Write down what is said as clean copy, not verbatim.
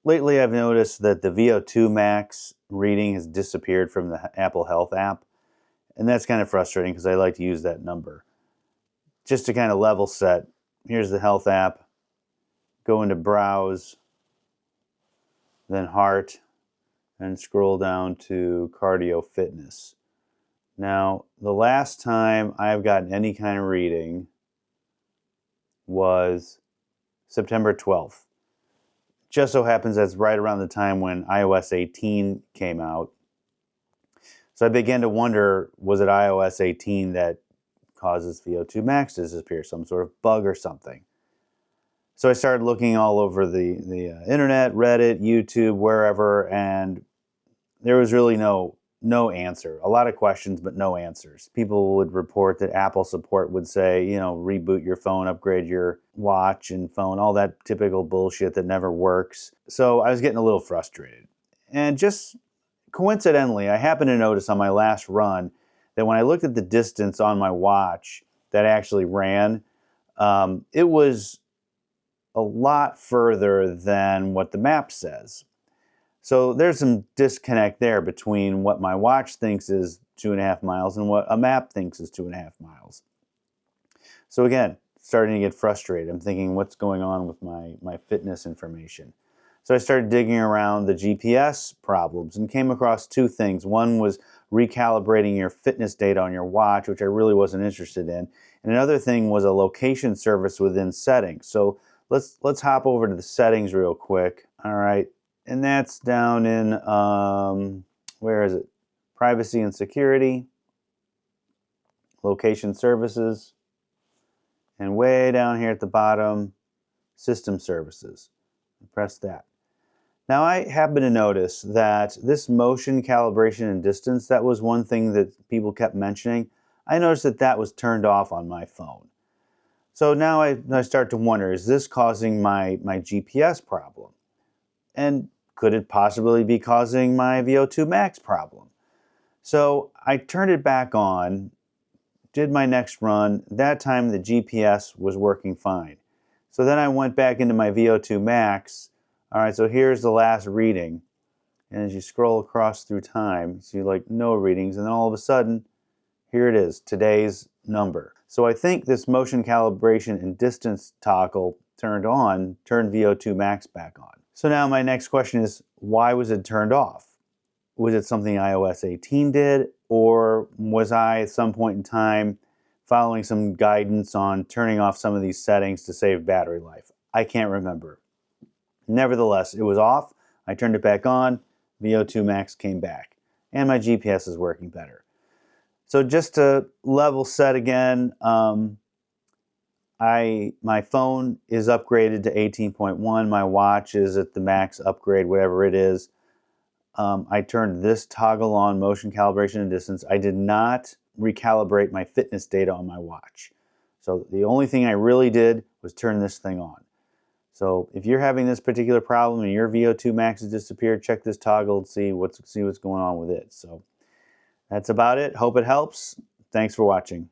lately I've noticed that the VO2 Max reading has disappeared from the Apple Health app, and that's kind of frustrating because I like to use that number. Just to kind of level set, here's the Health app. Go into Browse, then Heart, and scroll down to Cardio Fitness. Now, the last time I've gotten any kind of reading was September 12th. Just so happens that's right around the time when iOS 18 came out. So I began to wonder, was it iOS 18 that causes VO2 Max to disappear, some sort of bug or something? So I started looking all over the internet, Reddit, YouTube, wherever, and there was really no answer. A lot of questions, but no answers. People would report that Apple support would say, reboot your phone, upgrade your watch and phone, all that typical bullshit that never works. So I was getting a little frustrated. And just coincidentally, I happened to notice on my last run that when I looked at the distance on my watch that I actually ran, it was a lot further than what the map says. So there's some disconnect there between what my watch thinks is 2.5 miles and what a map thinks is 2.5 miles. So again, starting to get frustrated. I'm thinking, what's going on with my fitness information? So I started digging around the GPS problems and came across two things. One was recalibrating your fitness data on your watch, which I really wasn't interested in. And another thing was a location service within settings. So let's hop over to the settings real quick. All right. And that's down in, where is it? Privacy and security, location services, and way down here at the bottom, system services. Press that. Now I happen to notice that this motion calibration and distance, that was one thing that people kept mentioning. I noticed that that was turned off on my phone. So now I start to wonder, is this causing my GPS problem? And could it possibly be causing my VO2 Max problem? So I turned it back on, did my next run. That time the GPS was working fine. So then I went back into my VO2 Max. All right, so here's the last reading. And as you scroll across through time, you see like no readings. And then all of a sudden, here it is, today's number. So I think this motion calibration and distance toggle turned VO2 Max back on. So now my next question is, why was it turned off? Was it something iOS 18 did, or was I at some point in time following some guidance on turning off some of these settings to save battery life? I can't remember. Nevertheless, it was off. I turned it back on. VO2 Max came back, and my GPS is working better. So just to level set again, my phone is upgraded to 18.1. My watch is at the max upgrade, whatever it is. I turned this toggle on, motion calibration and distance. I did not recalibrate my fitness data on my watch. So the only thing I really did was turn this thing on. So if you're having this particular problem and your VO2 Max has disappeared, check this toggle and see what's going on with it. So that's about it. Hope it helps. Thanks for watching.